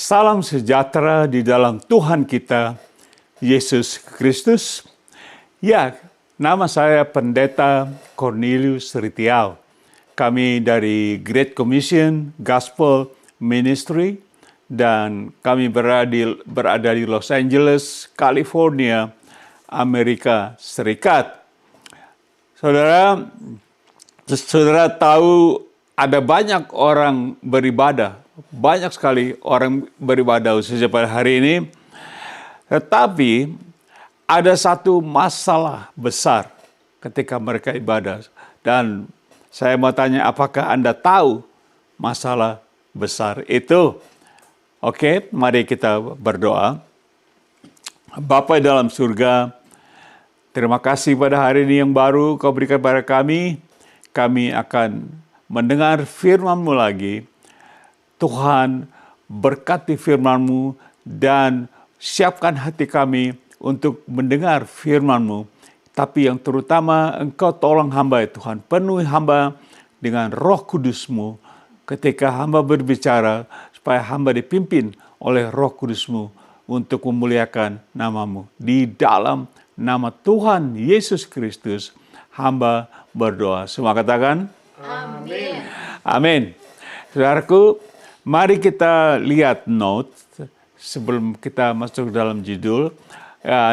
Salam sejahtera di dalam Tuhan kita, Yesus Kristus. Ya, nama saya Pendeta Cornelius Ritiau. Kami dari Great Commission Gospel Ministry dan kami berada di Los Angeles, California, Amerika Serikat. Saudara tahu ada banyak orang beribadah, banyak sekali orang beribadah khususnya pada hari ini. Tetapi ada satu masalah besar ketika mereka ibadah. Dan saya mau tanya, apakah Anda tahu masalah besar itu? Oke, mari kita berdoa. Bapa dalam surga, terima kasih pada hari ini yang baru Kau berikan pada kami. Kami akan mendengar firman-Mu lagi. Tuhan, berkati firman-Mu dan siapkan hati kami untuk mendengar firman-Mu. Tapi yang terutama Engkau tolong hamba ya Tuhan. Penuhi hamba dengan Roh Kudus-Mu. Ketika hamba berbicara, supaya hamba dipimpin oleh Roh Kudus-Mu untuk memuliakan nama-Mu. Di dalam nama Tuhan Yesus Kristus, hamba berdoa. Semua katakan? Amin. Amin. Saudaraku, mari kita lihat note sebelum kita masuk dalam judul.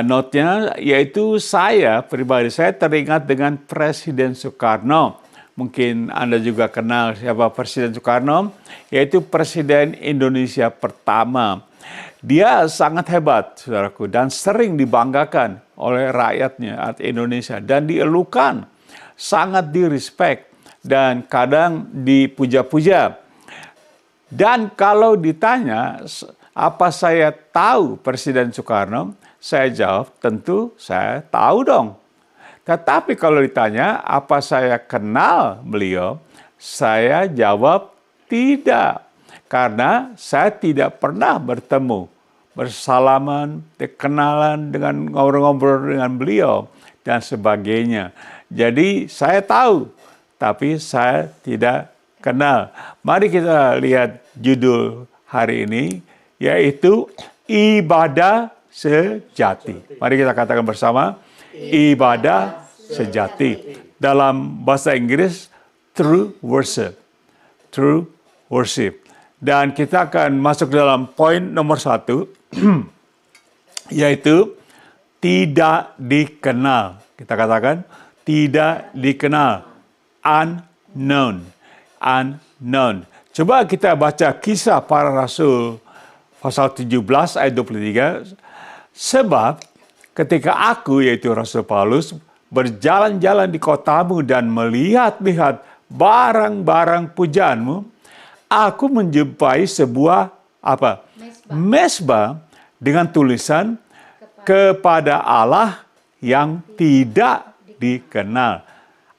Note-nya yaitu saya pribadi, saya teringat dengan Presiden Soekarno. Mungkin Anda juga kenal siapa Presiden Soekarno, yaitu Presiden Indonesia pertama. Dia sangat hebat, saudaraku, dan sering dibanggakan oleh rakyatnya Indonesia dan dielukan, sangat direspek dan kadang dipuja-puja. Dan kalau ditanya apa saya tahu Presiden Soekarno, saya jawab tentu saya tahu dong. Tetapi kalau ditanya apa saya kenal beliau, saya jawab tidak. Karena saya tidak pernah bertemu, bersalaman, kenalan dengan ngobrol-ngobrol dengan beliau dan sebagainya. Jadi saya tahu, tapi saya tidak kenal. Mari kita lihat judul hari ini, yaitu ibadah sejati. Mari kita katakan bersama, ibadah sejati. Dalam bahasa Inggris, true worship. True worship. Dan kita akan masuk dalam poin nomor 1, yaitu tidak dikenal. Kita katakan, tidak dikenal. Unknown. Unknown. Coba kita baca Kisah Para Rasul pasal 17 ayat 23. Sebab ketika aku, yaitu Rasul Paulus, berjalan-jalan di kotamu dan melihat-lihat barang-barang pujaanmu, aku menjumpai sebuah mesbah dengan tulisan kepada Allah yang tidak dikenal.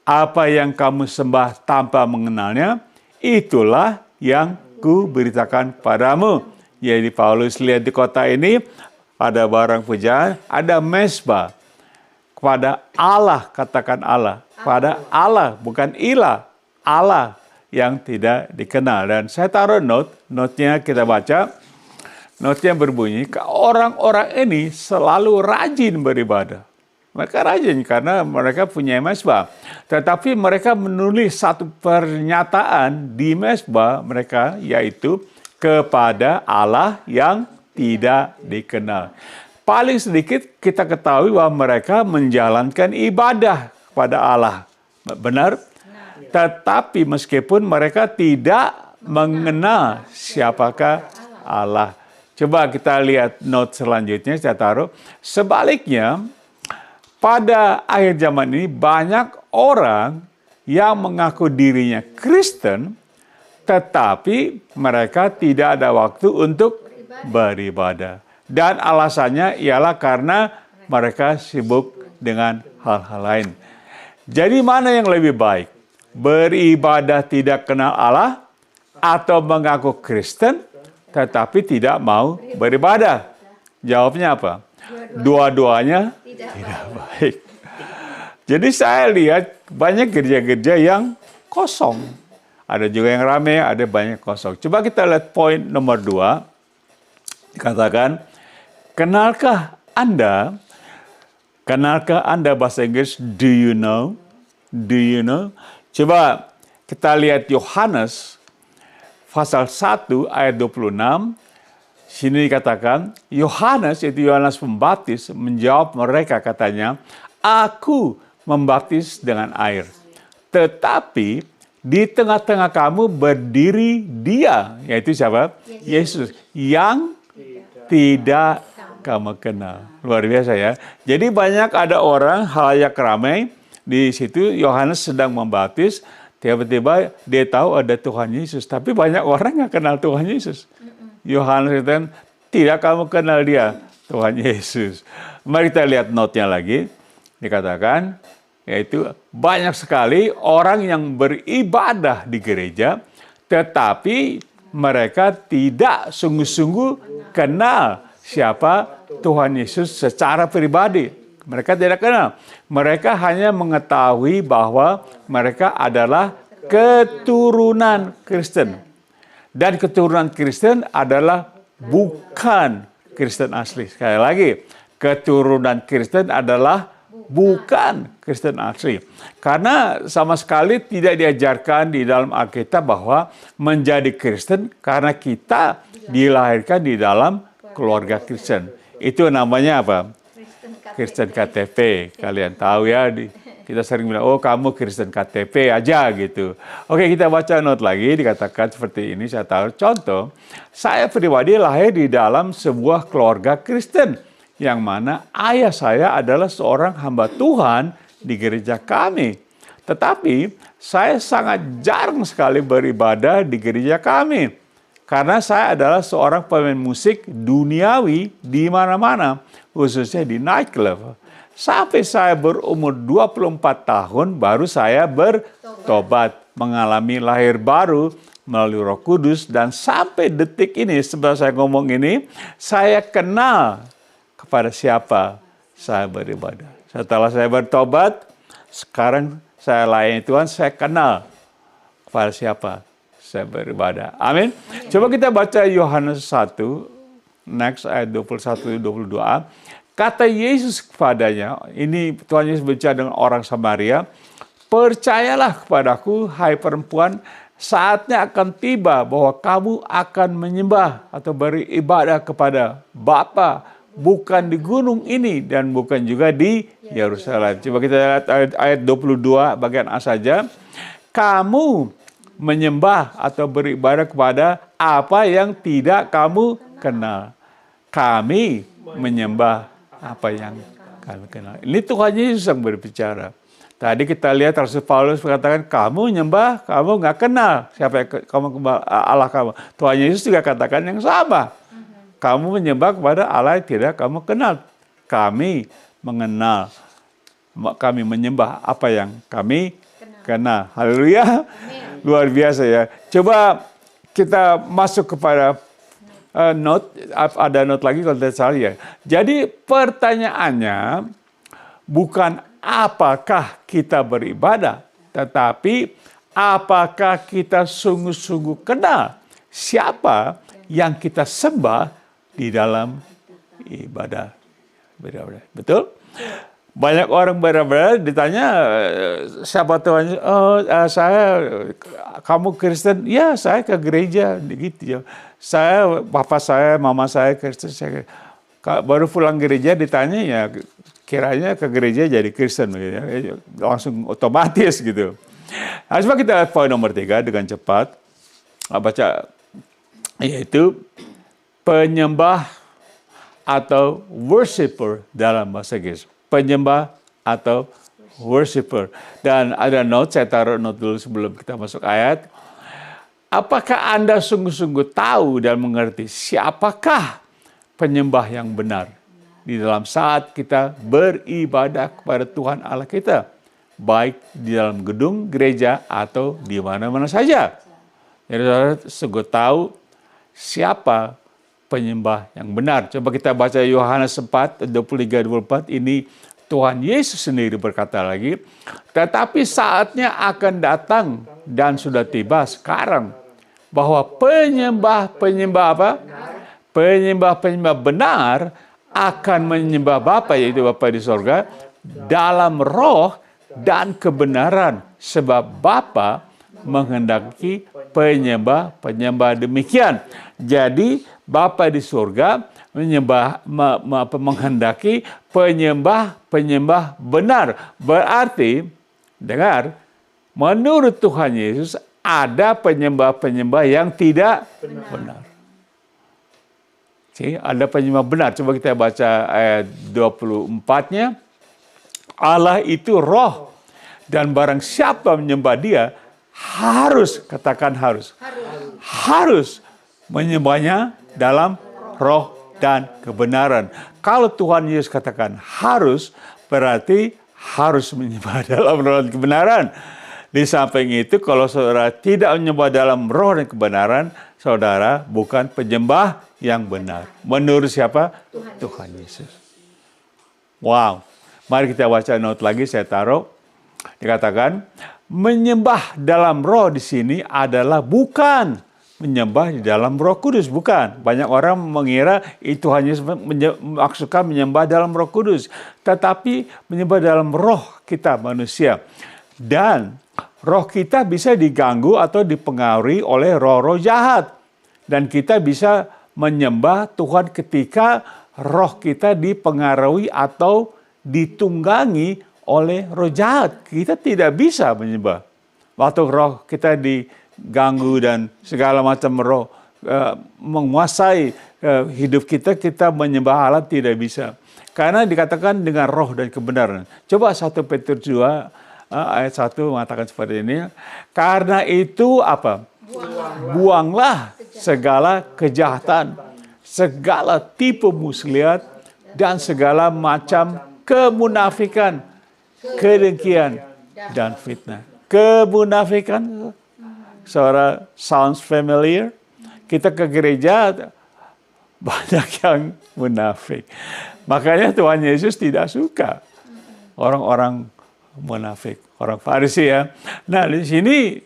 Apa yang kamu sembah tanpa mengenalnya, itulah yang ku beritakan padamu. Jadi Paulus lihat di kota ini ada barang pujaan, ada mesbah kepada Allah, katakan Allah, pada Allah, bukan ilah, Allah yang tidak dikenal. Dan saya taruh note-nya kita baca. Note-nya berbunyi, orang-orang ini selalu rajin beribadah. Mereka rajin karena mereka punya mesbah. Tetapi mereka menulis satu pernyataan di mesbah mereka, yaitu kepada Allah yang tidak dikenal. Paling sedikit kita ketahui bahwa mereka menjalankan ibadah kepada Allah. Benar? Tetapi meskipun mereka tidak mengenal siapakah Allah. Coba kita lihat note selanjutnya, saya taruh. Sebaliknya, pada akhir zaman ini banyak orang yang mengaku dirinya Kristen, tetapi mereka tidak ada waktu untuk beribadah. Dan alasannya ialah karena mereka sibuk dengan hal-hal lain. Jadi mana yang lebih baik? Beribadah tidak kenal Allah atau mengaku Kristen tetapi tidak mau beribadah? Jawabnya apa? Dua-duanya tidak baik. Jadi saya lihat banyak gereja-gereja yang kosong. Ada juga yang ramai, ada banyak kosong. Coba kita lihat poin nomor 2. Dikatakan, kenalkah Anda bahasa Inggris, do you know? Do you know? Coba kita lihat Yohanes pasal 1 ayat 26. Sini dikatakan, Yohanes, itu Yohanes Pembaptis, menjawab mereka katanya, aku membaptis dengan air. Tetapi di tengah-tengah kamu berdiri dia, yaitu siapa? Yesus, yang tidak kamu kenal. Luar biasa ya. Jadi banyak ada orang halayak ramai di situ, Yohanes sedang membaptis, tiba-tiba dia tahu ada Tuhan Yesus, tapi banyak orang nggak kenal Tuhan Yesus. Yohanes itu tidak kamu kenal dia, Tuhan Yesus. Mari kita lihat notnya lagi. Dikatakan, yaitu banyak sekali orang yang beribadah di gereja, tetapi mereka tidak sungguh-sungguh kenal siapa Tuhan Yesus secara pribadi. Mereka tidak kenal. Mereka hanya mengetahui bahwa mereka adalah keturunan Kristen. Dan keturunan Kristen adalah bukan Kristen asli. Sekali lagi, keturunan Kristen adalah bukan Kristen asli. Karena sama sekali tidak diajarkan di dalam Alkitab bahwa menjadi Kristen karena kita dilahirkan di dalam keluarga Kristen. Itu namanya apa? Kristen KTP. Kalian tahu ya, kita sering bilang, oh kamu Kristen KTP aja gitu. Oke, kita baca not lagi, dikatakan seperti ini, saya tahu. Contoh, saya pribadi lahir di dalam sebuah keluarga Kristen, yang mana ayah saya adalah seorang hamba Tuhan di gereja kami. Tetapi, saya sangat jarang sekali beribadah di gereja kami. Karena saya adalah seorang pemain musik duniawi di mana-mana, khususnya di nightclub. Sampai saya berumur 24 tahun, baru saya bertobat, mengalami lahir baru melalui Roh Kudus, dan sampai detik ini, setelah saya ngomong ini, saya kenal kepada siapa saya beribadah. Setelah saya bertobat, sekarang saya layani Tuhan, saya kenal kepada siapa saya beribadah. Amin. Coba kita baca Yohanes 1, next ayat 21-22a. Kata Yesus kepadanya, ini Tuhan Yesus bicara dengan orang Samaria, percayalah kepadaku, hai perempuan, saatnya akan tiba bahwa kamu akan menyembah atau beribadah kepada Bapa, bukan di gunung ini dan bukan juga di Yerusalem. Coba kita lihat ayat 22 bagian A saja. Kamu menyembah atau beribadah kepada apa yang tidak kamu kenal. Kami menyembah apa yang kami kenal. Ini Tuhan Yesus yang berbicara. Tadi kita lihat Rasul Paulus mengatakan, kamu menyembah, kamu nggak kenal siapa yang kamu Allah kamu. Tuhan Yesus juga katakan yang sama. Kamu menyembah kepada Allah yang tidak kamu kenal. Kami mengenal, kami menyembah apa yang kami kenal. Haleluya. Luar biasa ya. Coba kita masuk kepada note, ada note lagi kalau tidak salah ya. Jadi pertanyaannya bukan apakah kita beribadah, tetapi apakah kita sungguh-sungguh kenal siapa yang kita sembah di dalam ibadah. Betul? Banyak orang beribadah ditanya, siapa Tuhan? Oh, kamu Kristen? Ya, saya ke gereja gitu. Saya, papa saya, mama saya Kristen. Saya baru pulang gereja ditanya, ya kiranya ke gereja jadi Kristen, gitu ya. Langsung otomatis gitu. Nah, coba kita lihat poin nomor 3 dengan cepat. Baca, yaitu penyembah atau worshiper dalam bahasa Inggris. Penyembah atau worshiper. Dan ada note, saya taruh note dulu sebelum kita masuk ayat. Apakah Anda sungguh-sungguh tahu dan mengerti siapakah penyembah yang benar di dalam saat kita beribadah kepada Tuhan Allah kita, baik di dalam gedung gereja atau di mana-mana saja? Jadi saudara sungguh tahu siapa penyembah yang benar. Coba kita baca Yohanes 4, 23-24. Ini Tuhan Yesus sendiri berkata lagi, tetapi saatnya akan datang dan sudah tiba sekarang, bahwa penyembah apa? Penyembah-penyembah benar akan menyembah Bapa, yaitu Bapa di sorga, dalam roh dan kebenaran. Sebab Bapa menghendaki penyembah-penyembah demikian. Jadi Bapa di surga menghendaki penyembah-penyembah benar. Berarti, dengar, menurut Tuhan Yesus ada penyembah-penyembah yang tidak benar. Okay, ada penyembah benar. Coba kita baca ayat 24-nya. Allah itu roh, dan barang siapa menyembah dia harus, katakan harus menyembahnya dalam roh dan kebenaran. Kalau Tuhan Yesus katakan harus, berarti harus menyembah dalam roh dan kebenaran. Di samping itu, kalau saudara tidak menyembah dalam roh dan kebenaran, saudara bukan penyembah yang benar. Menurut siapa? Tuhan Yesus. Wow. Mari kita baca note lagi, saya taruh. Dikatakan, menyembah dalam roh di sini adalah bukan menyembah di dalam Roh Kudus, bukan. Banyak orang mengira itu hanya maksudkan menyembah dalam Roh Kudus, tetapi menyembah dalam roh kita manusia. Dan roh kita bisa diganggu atau dipengaruhi oleh roh-roh jahat. Dan kita bisa menyembah Tuhan ketika roh kita dipengaruhi atau ditunggangi oleh roh jahat. Kita tidak bisa menyembah. Waktu roh kita diganggu dan segala macam roh menguasai hidup kita, kita menyembah Allah tidak bisa. Karena dikatakan dengan roh dan kebenaran. Coba 1 Petrus 2 ayat 1 mengatakan seperti ini. Karena itu apa? Buanglah segala kejahatan, segala tipu muslihat, dan segala macam kemunafikan, kedengkian, dan fitnah. Kemunafikan, saudara, sounds familiar? Kita ke gereja, banyak yang munafik. Makanya Tuhan Yesus tidak suka orang-orang munafik, orang Farisi ya. Nah, di sini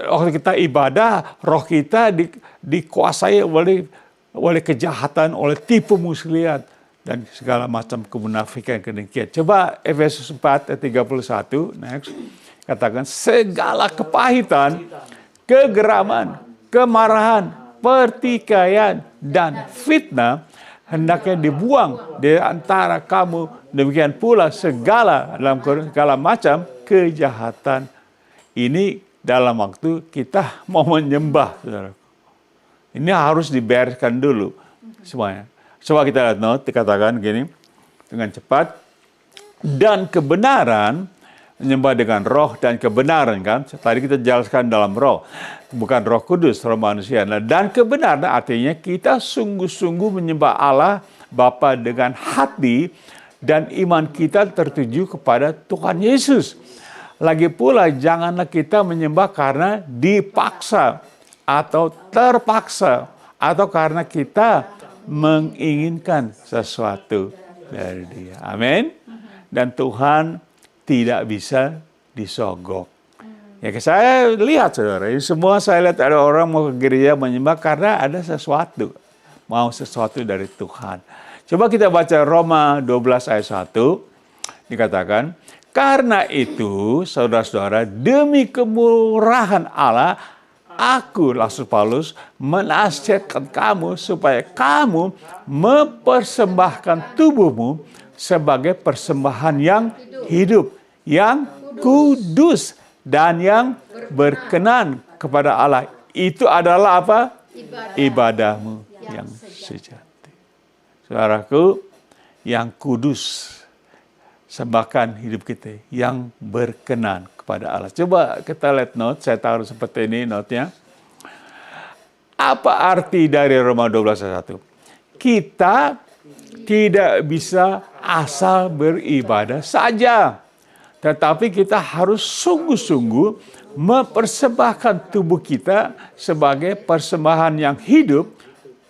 waktu kita ibadah, roh kita dikuasai oleh kejahatan, oleh tipu muslihat dan segala macam kemunafikan, kedengkian. Coba Efesus 4 ayat 31, next. Katakan segala kepahitan, kegeraman, kemarahan, pertikaian, dan fitnah hendaknya dibuang di antara kamu. Demikian pula segala macam kejahatan. Ini dalam waktu kita mau menyembah, saudara. Ini harus dibereskan dulu semuanya. Coba kita lihat note, dikatakan gini dengan cepat. Dan kebenaran, menyembah dengan roh dan kebenaran, kan? Tadi kita jelaskan dalam roh, bukan Roh Kudus, roh manusia. Nah, dan kebenaran artinya kita sungguh-sungguh menyembah Allah Bapa dengan hati dan iman kita tertuju kepada Tuhan Yesus. Lagi pula janganlah kita menyembah karena dipaksa atau terpaksa atau karena kita menginginkan sesuatu dari Dia. Amin. Dan Tuhan tidak bisa disogok. Ya, saya lihat, saudara, ini semua saya lihat ada orang mau ke gereja menyembah karena ada sesuatu, mau sesuatu dari Tuhan. Coba kita baca Roma 12 ayat 1, dikatakan, karena itu, saudara-saudara, demi kemurahan Allah, aku, Rasul Paulus, menasihatkan kamu supaya kamu mempersembahkan tubuhmu sebagai persembahan yang hidup, yang kudus, dan yang berkenan kepada Allah. Itu adalah apa? Ibadahmu yang sejati. Saudaraku, yang kudus, sembahkan hidup kita, yang berkenan kepada Allah. Coba kita lihat note, saya taruh seperti ini note-nya. Apa arti dari Roma 12 ayat 1? Kita tidak bisa asal beribadah saja. Tetapi kita harus sungguh-sungguh mempersembahkan tubuh kita sebagai persembahan yang hidup,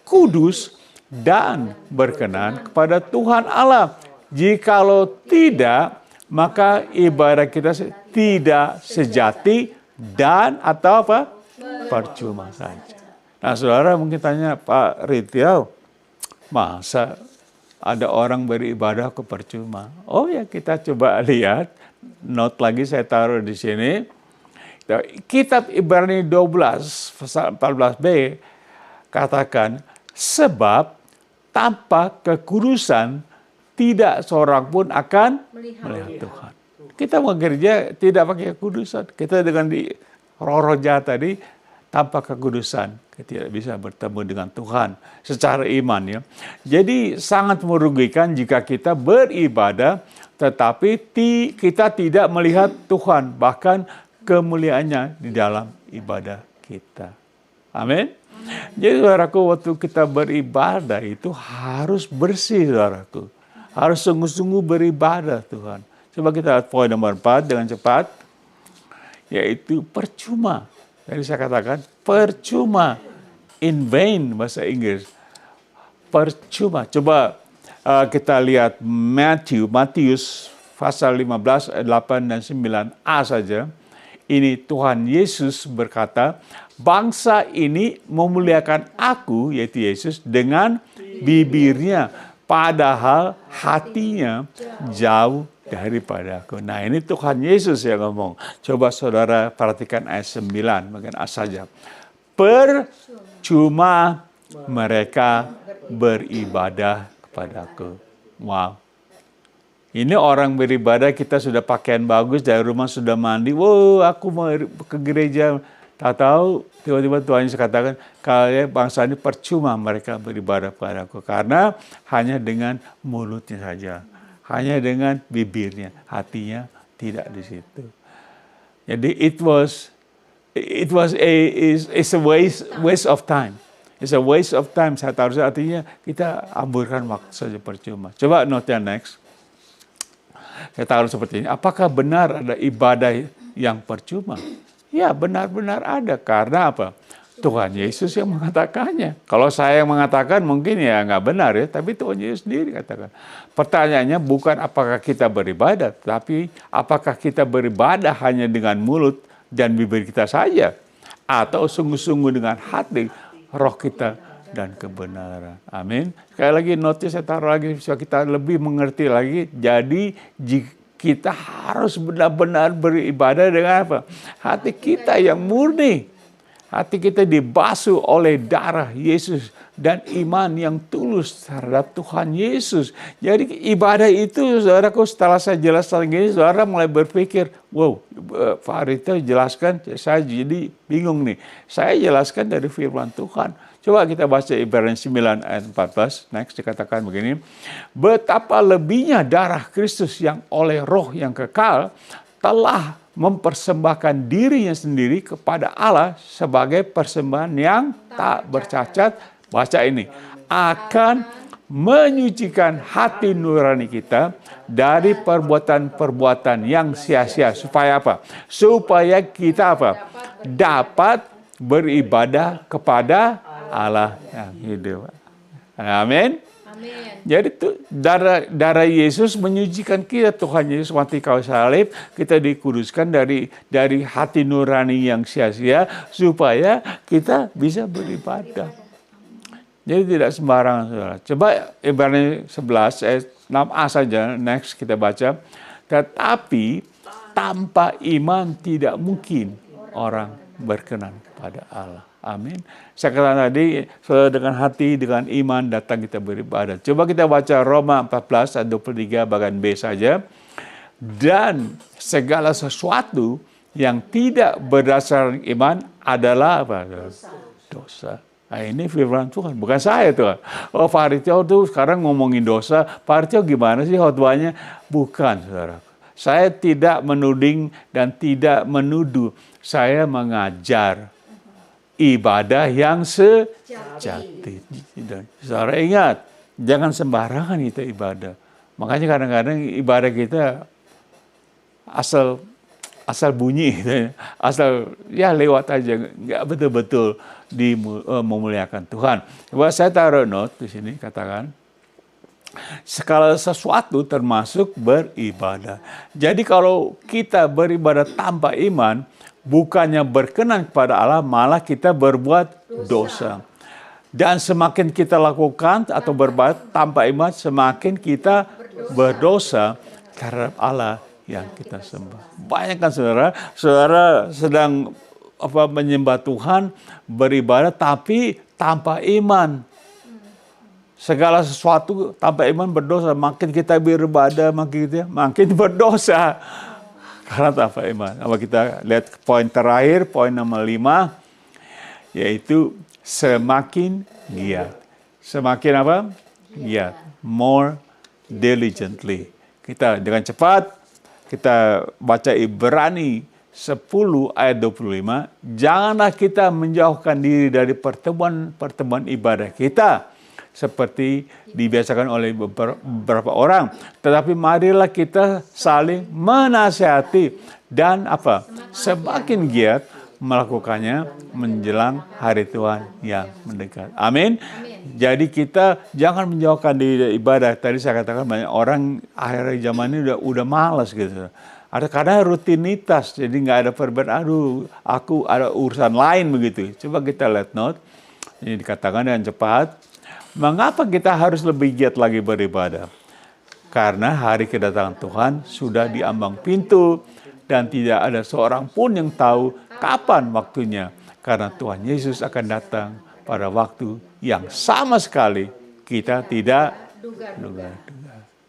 kudus, dan berkenan kepada Tuhan Allah. Jikalau tidak, maka ibadah kita tidak sejati dan atau apa? Percuma saja. Nah, saudara mungkin tanya, Pak Ritiau, Masa ada orang beribadah kok percuma? Oh ya, kita coba lihat. Note lagi saya taruh di sini. Kitab Ibrani 12, pasal 14b, katakan, sebab tanpa kekudusan, tidak seorang pun akan melihat Tuhan. Kita mau gereja tidak pakai kekudusan. Kita dengan di roh-roh jahat tadi, tanpa kekudusan, kita tidak bisa bertemu dengan Tuhan secara iman. Ya. Jadi sangat merugikan jika kita beribadah, tetapi kita tidak melihat Tuhan, bahkan kemuliaannya di dalam ibadah kita. Amin. Jadi saudaraku, waktu kita beribadah itu harus bersih, saudaraku. Harus sungguh-sungguh beribadah Tuhan. Coba kita lihat poin nomor 4 dengan cepat. Yaitu percuma. Jadi saya katakan percuma. In vain bahasa Inggris. Percuma. Coba kita lihat Matius pasal 15, 8 dan 9a saja. Ini Tuhan Yesus berkata, bangsa ini memuliakan aku, yaitu Yesus, dengan bibirnya, padahal hatinya jauh daripada aku. Nah, ini Tuhan Yesus yang ngomong. Coba saudara perhatikan ayat 9, bagian A saja. Percuma mereka beribadah kepadaku. Wow. Ini orang beribadah, kita sudah pakaian bagus, dari rumah sudah mandi. Wow, aku mau ke gereja. Tahu-tahu tiba-tiba Tuhan Yesus katakan, kalian bangsa ini percuma mereka beribadah kepadaku. Karena hanya dengan mulutnya saja. Hanya dengan bibirnya. Hatinya tidak di situ. Jadi it's a waste of time. It's a waste of time. Saya taruh artinya kita amburkan waktu saja percuma. Coba note yang next. Saya taruh seperti ini. Apakah benar ada ibadah yang percuma? Ya, benar-benar ada. Karena apa? Tuhan Yesus yang mengatakannya. Kalau saya yang mengatakan mungkin ya nggak benar ya. Tapi Tuhan Yesus sendiri katakan. Pertanyaannya bukan apakah kita beribadah. Tapi apakah kita beribadah hanya dengan mulut dan bibir kita saja. Atau sungguh-sungguh dengan hati, roh kita, dan kebenaran. Amin. Sekali lagi notis saya taruh lagi supaya kita lebih mengerti lagi. Jadi kita harus benar-benar beribadah dengan apa? Hati kita yang murni. Hati kita dibasuh oleh darah Yesus dan iman yang tulus terhadap Tuhan Yesus. Jadi ibadah itu, saudaraku, setelah saya jelaskan gini, saudara mulai berpikir, wow, Pak Arito jelaskan, saya jadi bingung nih. Saya jelaskan dari firman Tuhan. Coba kita baca Ibrani 9 ayat 14. Next dikatakan begini. Betapa lebihnya darah Kristus yang oleh roh yang kekal telah mempersembahkan dirinya sendiri kepada Allah sebagai persembahan yang tak bercacat. Baca ini. Akan menyucikan hati nurani kita dari perbuatan-perbuatan yang sia-sia. Supaya apa? Supaya kita apa? Dapat beribadah kepada Allah yang hidup. Amin. Jadi darah Yesus menyucikan kita. Tuhan Yesus mati kayu salib, kita dikuduskan dari hati nurani yang sia-sia supaya kita bisa beribadah. Jadi tidak sembarangan, saudara. Coba Ibrani 11 ayat 6a saja. Next kita baca. Tetapi tanpa iman tidak mungkin orang berkenan kepada Allah. Amin. Saya katakan tadi, dengan hati, dengan iman datang kita beribadah. Coba kita baca Roma 14 ayat 23 bagian B saja. Dan segala sesuatu yang tidak berdasarkan iman adalah apa? Dosa. Nah, ini firman Tuhan, bukan saya Tuhan. Oh, Pak Arito tuh sekarang ngomongin dosa. Pak Arito gimana sih khotbahnya? Bukan, saudara. Saya tidak menuding dan tidak menuduh. Saya mengajar ibadah yang sejati. Saudara ingat, jangan sembarangan kita ibadah. Makanya kadang-kadang ibadah kita asal bunyi, asal ya lewat aja, nggak betul-betul memuliakan Tuhan. Coba saya taruh note di sini, katakan segala sesuatu termasuk beribadah. Jadi kalau kita beribadah tanpa iman, bukannya berkenan kepada Allah, malah kita berbuat dosa. Dan semakin kita lakukan atau berbuat tanpa iman, semakin kita berdosa terhadap Allah yang kita sembah. Bayangkan saudara, saudara sedang menyembah Tuhan, beribadah, tapi tanpa iman. Segala sesuatu tanpa iman berdosa. Makin kita beribadah, makin berdosa. Karena tanpa iman. Kalau kita lihat poin terakhir, poin nomor 5, yaitu semakin giat. Semakin apa? Giat. More diligently. Kita dengan cepat, kita baca Ibrani 10 ayat 25. Janganlah kita menjauhkan diri dari pertemuan ibadah kita, seperti dibiasakan oleh beberapa orang. Tetapi marilah kita saling menasihati dan semakin giat melakukannya menjelang hari Tuhan yang mendekat. Amin. Jadi kita jangan menjauhkan diri dari ibadah. Tadi saya katakan banyak orang akhir zaman ini udah malas gitu. Ada kadang rutinitas, jadi nggak ada perbedaan. Aduh, aku ada urusan lain begitu. Coba kita lihat note. Ini dikatakan dengan cepat. Mengapa kita harus lebih giat lagi beribadah? Karena hari kedatangan Tuhan sudah di ambang pintu dan tidak ada seorang pun yang tahu kapan waktunya. Karena Tuhan Yesus akan datang pada waktu yang sama sekali kita tidak duga.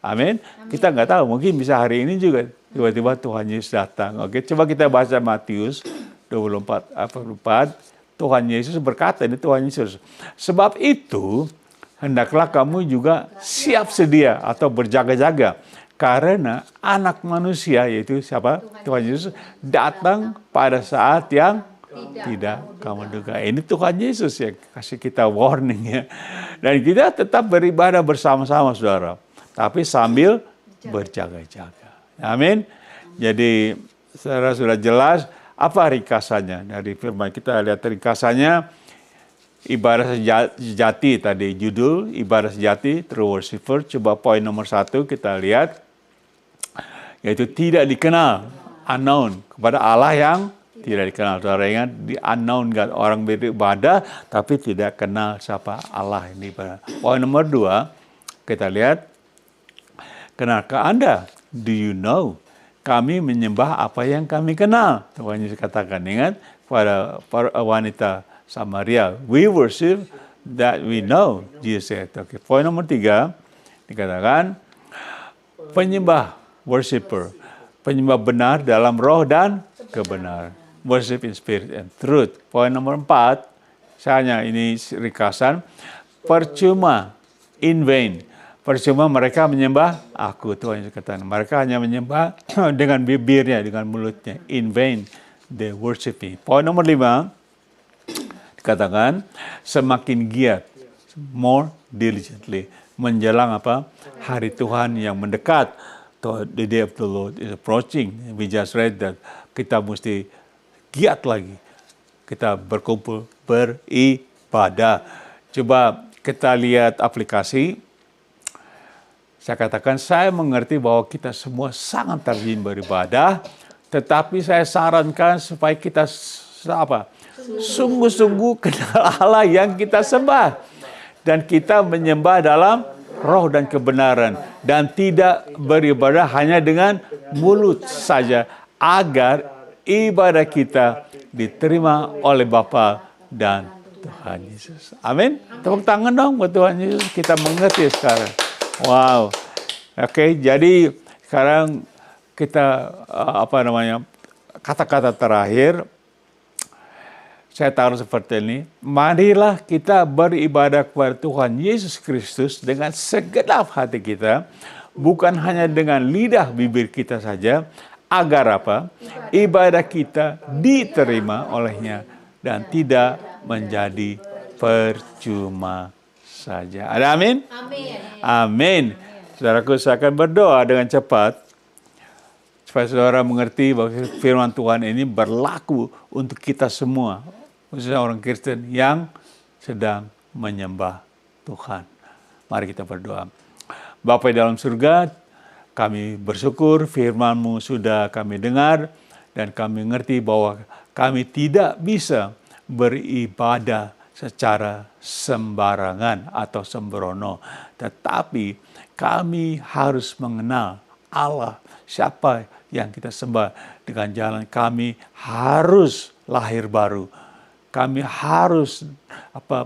Amin. Kita nggak tahu, mungkin bisa hari ini juga tiba-tiba Tuhan Yesus datang. Oke, coba kita baca Matius 24:4. Tuhan Yesus berkata, ini Tuhan Yesus, sebab itu hendaklah kamu juga siap sedia atau berjaga-jaga. Karena anak manusia, yaitu siapa? Tuhan Yesus, datang pada saat yang tidak kamu duga. Ini Tuhan Yesus yang kasih kita warning ya. Dan kita tetap beribadah bersama-sama saudara. Tapi sambil berjaga-jaga. Amin. Jadi saudara sudah jelas apa ringkasannya dari firman. Kita lihat ringkasannya. Ibadah sejati tadi judul, ibadah sejati, true worshiper. Coba poin nomor 1 kita lihat. Yaitu tidak dikenal, unknown, kepada Allah yang tidak dikenal. Saudara ingat, di unknown God, orang beribadah tapi tidak kenal siapa Allah ini. Poin nomor 2, kita lihat, kenalkah Anda? Do you know? Kami menyembah apa yang kami kenal. Tuhan Yesus katakan, ingat, pada wanita Samaria, we worship that we know, Jesus said. Okay. Poin nomor 3, dikatakan, penyembah, worshiper, penyembah benar dalam roh dan kebenaran. Worship in spirit and truth. Poin nomor 4, misalnya ini ringkasan, percuma, in vain. Percuma mereka menyembah aku, Tuhan Yesus katakan. Mereka hanya menyembah dengan bibirnya, dengan mulutnya. In vain, they worship me. Poin nomor 5, dikatakan, semakin giat, more diligently. Menjelang apa? Hari Tuhan yang mendekat. The day of the Lord is approaching. We just read that. Kita mesti giat lagi. Kita berkumpul, beribadah. Coba kita lihat aplikasi. Saya katakan, saya mengerti bahwa kita semua sangat rajin beribadah, tetapi saya sarankan supaya kita sungguh-sungguh kenal Allah yang kita sembah. Dan kita menyembah dalam roh dan kebenaran. Dan tidak beribadah hanya dengan mulut saja, agar ibadah kita diterima oleh Bapa dan Tuhan Yesus. Amin. Tepuk tangan dong buat Tuhan Yesus. Kita mengerti sekarang. Wow. Oke, jadi sekarang kita kata-kata terakhir saya taruh seperti ini. Marilah kita beribadah kepada Tuhan Yesus Kristus dengan segenap hati kita, bukan hanya dengan lidah bibir kita saja, agar apa? Ibadah kita diterima olehnya dan tidak menjadi percuma saja. Ada amin? Amin. Amin. Saudaraku, saya akan berdoa dengan cepat supaya saudara mengerti bahwa firman Tuhan ini berlaku untuk kita semua, khususnya orang Kristen yang sedang menyembah Tuhan. Mari kita berdoa. Bapa di dalam surga, kami bersyukur firman-Mu sudah kami dengar dan kami mengerti bahwa kami tidak bisa beribadah secara sembarangan atau sembrono. Tetapi kami harus mengenal Allah, siapa yang kita sembah. Dengan jalan kami harus lahir baru. Kami harus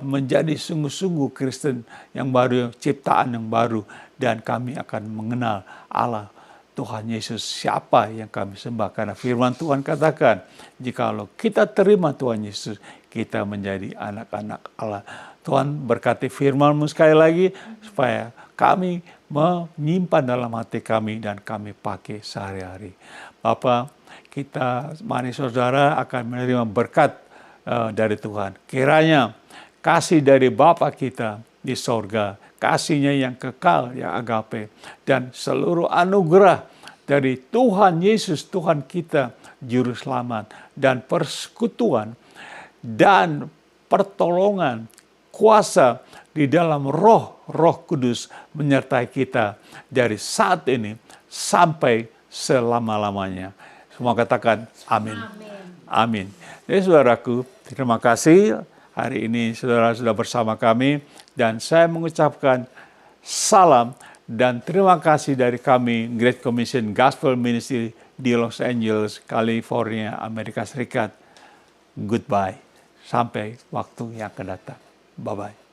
menjadi sungguh-sungguh Kristen yang baru, ciptaan yang baru. Dan kami akan mengenal Allah, Tuhan Yesus, siapa yang kami sembah. Karena firman Tuhan katakan, jikalau kita terima Tuhan Yesus, kita menjadi anak-anak Allah. Tuhan berkati firman-Mu sekali lagi, supaya kami menyimpan dalam hati kami dan kami pakai sehari-hari. Bapak, kita, mari saudara, akan menerima berkat dari Tuhan. Kiranya kasih dari Bapa kita di sorga, kasihnya yang kekal, yang agape, dan seluruh anugerah dari Tuhan Yesus, Tuhan kita, Juru Selamat, dan persekutuan dan pertolongan, kuasa di dalam Roh Kudus menyertai kita dari saat ini sampai selama-lamanya. Semua katakan amin. Amin. Jadi saudaraku, terima kasih hari ini saudara sudah bersama kami, dan saya mengucapkan salam dan terima kasih dari kami Great Commission Gospel Ministry di Los Angeles, California, Amerika Serikat. Goodbye. Sampai waktu yang akan datang. Bye-bye.